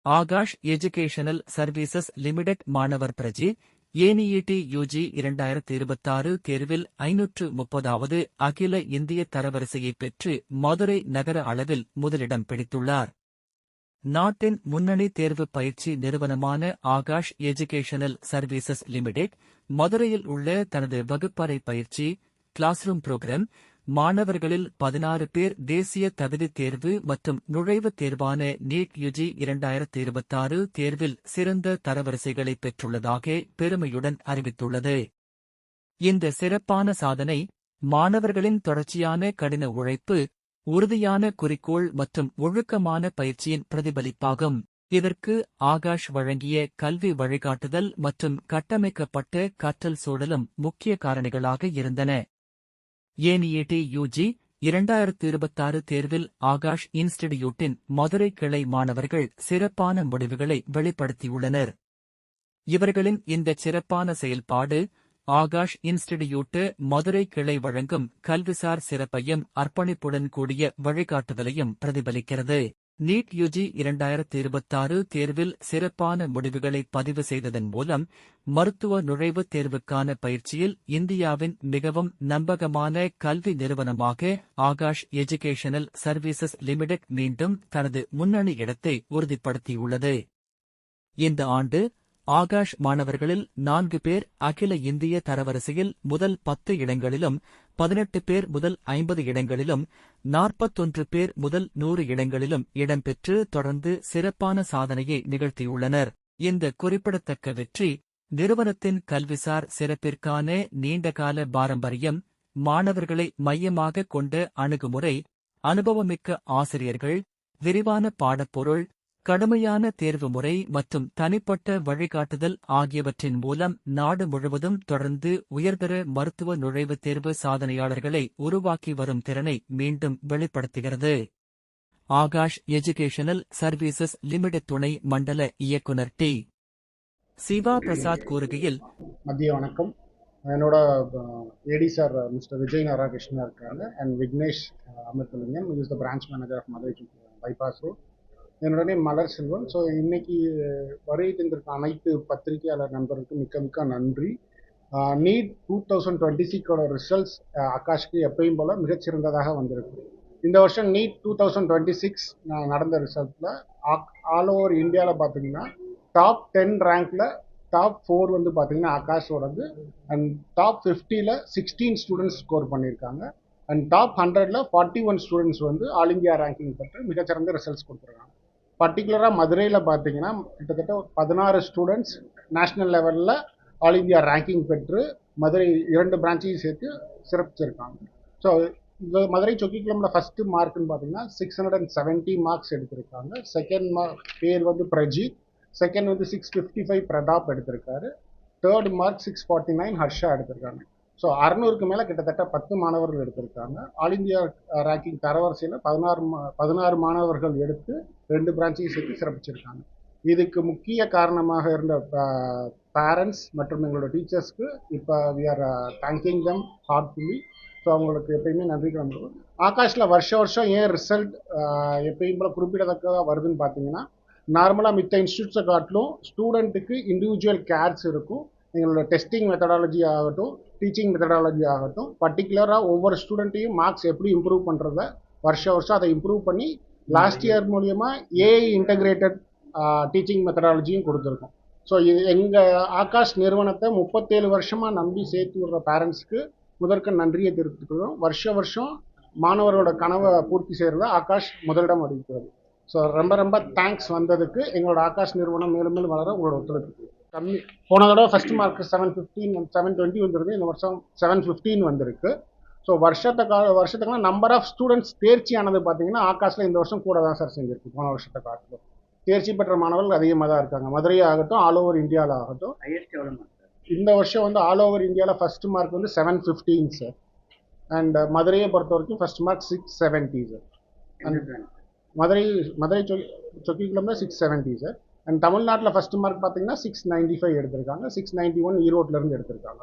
Akash educational services limited மாணவர் பிரஜி ஏனிஇடி UG 2026 தேர்வில் 530வது அகில இந்திய தரவரிசையை பெற்று மதுரை நகர அளவில் முதலிடம் பிடித்துள்ளார். நாட்டின் முன்னணி தேர்வு பயிற்சி நிறுவனமான ஆகாஷ் எஜுகேஷனல் சர்வீசஸ் லிமிடெட் மதுரையில் உள்ள தனது வகுப்பறை பயிற்சி கிளாஸ்ரூம் புரோகிராம் மாணவர்களில் 16 பேர் தேசிய தகுதித் தேர்வு மற்றும் நுழைவுத் தேர்வான நீட் யுஜி 2026 தேர்வில் சிறந்த தரவரிசைகளை பெற்றுள்ளதாக பெருமையுடன் அறிவித்துள்ளது. இந்த சிறப்பான சாதனை மாணவர்களின் தொடர்ச்சியான கடின உழைப்பு, உறுதியான குறிக்கோள் மற்றும் ஒழுக்கமான பயிற்சியின் பிரதிபலிப்பாகும். இதற்கு ஆகாஷ் வழங்கிய கல்வி வழிகாட்டுதல் மற்றும் கட்டமைக்கப்பட்ட கற்றல் சூழலும் முக்கிய காரணிகளாக இருந்தன. ஏனிஇடி யுஜி 2026 தேர்வில் ஆகாஷ் இன்ஸ்டிடியூட்டின் மதுரை கிளை மாணவர்கள் சிறப்பான முடிவுகளை வெளிப்படுத்தியுள்ளனர். இவர்களின் இந்த சிறப்பான செயல்பாடு ஆகாஷ் இன்ஸ்டிடியூட்டு மதுரை கிளை வழங்கும் கல்விசார் சிறப்பையும் அர்ப்பணிப்புடன் கூடிய வழிகாட்டுதலையும் பிரதிபலிக்கிறது. நீட் யுஜி 2026 தேர்வில் சிறப்பான முடிவுகளை பதிவு செய்ததன் மூலம் மருத்துவ நுழைவுத் தேர்வுக்கான பயிற்சியில் இந்தியாவின் மிகவும் நம்பகமான கல்வி நிறுவனமாக ஆகாஷ் எஜுகேஷனல் சர்வீசஸ் லிமிடெட் மீண்டும் தனது முன்னணி இடத்தை உறுதிப்படுத்தியுள்ளது. இந்த ஆண்டு ஆகாஷ் மாணவர்களில் 4 பேர் அகில இந்திய தரவரிசையில் முதல் 10 இடங்களிலும், 18 பேர் முதல் 50 இடங்களிலும், 41 பேர் முதல் 100 இடங்களிலும் இடம்பெற்று தொடர்ந்து சிறப்பான சாதனையை நிகழ்த்தியுள்ளனர். இந்த குறிப்பிடத்தக்க வெற்றி நிறுவனத்தின் கல்விசார் சிறப்பிற்கான நீண்டகால பாரம்பரியம், மாணவர்களை மையமாக கொண்ட அணுகுமுறை, அனுபவமிக்க ஆசிரியர்கள், விரிவான பாடப்பொருள், கடுமையான தேர்வு முறை மற்றும் தனிப்பட்ட வழிகாட்டுதல் ஆகியவற்றின் மூலம் நாடு முழுவதும் தொடர்ந்து உயர்தர மருத்துவ நுழைவுத் தேர்வு சாதனையாளர்களை உருவாக்கி வரும் திறனை மீண்டும் வெளிப்படுத்துகிறது. ஆகாஷ் எஜுகேஷனல் சர்வீசஸ் லிமிடெட் துணை மண்டல இயக்குனர் டி. சிவா பிரசாத் கூறுகையில், மதிய வணக்கம். என்னோட AD sir mister Vijay Narakrishna இருக்காங்க and Vignesh Amirthalingam is the branch manager of Madurai bypass road. என்னோட நேம் மலர் செல்வம். ஸோ இன்னைக்கு வருகை தந்திருக்க அனைத்து பத்திரிகையாளர் நண்பர்களுக்கு மிக்க நன்றி. நீட் 2026 ரிசல்ட்ஸ் ஆகாஷ்க்கு எப்பயும் போல மிகச்சிறந்ததாக வந்திருக்கு. இந்த வருஷம் நீட் 2026 நடந்த ரிசல்ட்டில் ஆல் ஓவர் இந்தியாவில் பார்த்தீங்கன்னா டாப் 10 ரேங்க்ல டாப் 4 வந்து பார்த்தீங்கன்னா ஆகாஷோடது அண்ட் டாப் 50ல் 16 ஸ்டூடெண்ட்ஸ் ஸ்கோர் பண்ணியிருக்காங்க அண்ட் டாப் 100ல் 41 ஸ்டூடெண்ட்ஸ் வந்து ஆல் இந்தியா ரேங்கிங் பெற்று மிகச்சிறந்த ரிசல்ட்ஸ் கொடுத்துருக்காங்க. பர்டிகுலராக மதுரையில் பார்த்தீங்கன்னா கிட்டத்தட்ட 16 ஸ்டூடெண்ட்ஸ் நேஷ்னல் லெவலில் ஆல் இந்தியா ரேங்கிங் பெற்று மதுரை 2 பிரான்ச்சையும் சேர்த்து சிறப்பிச்சிருக்காங்க. ஸோ மதுரை சொக்கிக்குளமில் ஃபஸ்ட்டு மார்க்குன்னு பார்த்தீங்கன்னா 670 மார்க்ஸ் எடுத்திருக்காங்க. செகண்ட் பேர் வந்து பிரஜித், செகண்ட் வந்து 655 பிரதாப் எடுத்திருக்காரு, தேர்ட் மார்க் 649 ஹர்ஷா எடுத்திருக்காங்க. ஸோ 600க்கு மேலே கிட்டத்தட்ட 10 மாணவர்கள் எடுத்திருக்காங்க. ஆல் இந்தியா ரேங்கிங் தரவரிசையில் 16 மாணவர்கள் எடுத்து 2 பிரான்ச்சையும் சேர்த்து சிறப்பிச்சிருக்காங்க. இதுக்கு முக்கிய காரணமாக இருந்த பேரண்ட்ஸ் மற்றும் எங்களோட டீச்சர்ஸ்க்கு இப்போ we are thanking them heartfully. So அவங்களுக்கு எப்பயுமே நன்றி கிளம்புறோம். ஆகாஷில் வருஷம் ஏன் ரிசல்ட் எப்பயும் போல குறிப்பிடத்தக்கதாக வருதுன்னு பார்த்தீங்கன்னா, நார்மலாக மித்த இன்ஸ்டியூட்ஸை காட்டிலும் ஸ்டூடெண்ட்டுக்கு இண்டிவிஜுவல் கேர்ஸ் இருக்கும். எங்களோட டெஸ்டிங் மெத்தடாலஜி ஆகட்டும், டீச்சிங் மெத்தடாலஜி ஆகட்டும், பர்டிகுலராக ஒவ்வொரு ஸ்டூடெண்ட்டையும் மார்க்ஸ் எப்படி இம்ப்ரூவ் பண்ணுறத வருஷம் அதை இம்ப்ரூவ் பண்ணி லாஸ்ட் இயர் மூலியமாக ஏஐ இன்டகிரேட்டட் டீச்சிங் மெத்தடாலஜியும் கொடுத்துருக்கோம். ஸோ இது எங்கள் ஆகாஷ் நிறுவனத்தை 37 வருஷமாக நம்பி சேர்த்து விடுற பேரண்ட்ஸ்க்கு முதற்க நன்றியை தெரிவித்துக்கிறோம். வருஷம் மாணவர்களோட கனவை பூர்த்தி செய்கிறத ஆகாஷ் முதலிடம் அறிவிக்கிறது. ஸோ ரொம்ப தேங்க்ஸ் வந்ததுக்கு. எங்களோட ஆகாஷ் நிறுவனம் மேலும் மேலும் வளர உங்களோட ஒத்துழைப்பு கம்மி. போன தடவை ஃபர்ஸ்ட் மார்க் 720 வந்துருக்கு. இந்த வருஷம் 715 வந்திருக்கு. ஸோ வருஷத்துக்கான நம்பர் ஆஃப் ஸ்டூடெண்ட்ஸ் தேர்ச்சி ஆனது பார்த்தீங்கன்னா ஆகாஷில் இந்த வருஷம் கூட தான் சார் செஞ்சிருக்கு. போன வருஷத்தை காட்டிலும் தேர்ச்சி பெற்ற மாணவர்கள் அதிகமாக தான் இருக்காங்க. மதுரை ஆகட்டும், ஆல் ஓவர் இந்தியாவில் ஆகட்டும். இந்த வருஷம் வந்து ஆல் ஓவர் இந்தியாவில் ஃபர்ஸ்ட் மார்க் வந்து 715 சார். அண்ட் மதுரையை பொறுத்த வரைக்கும் ஃபர்ஸ்ட் மார்க் 670 சார். மதுரை சொக்கிக்குளம்ல 670 சார். அண்ட் தமிழ்நாட்டில் ஃபர்ஸ்ட் மார்க் பார்த்தீங்கன்னா 695 எடுத்திருக்காங்க. 691 ஈரோட்டிலேருந்து எடுத்திருக்காங்க.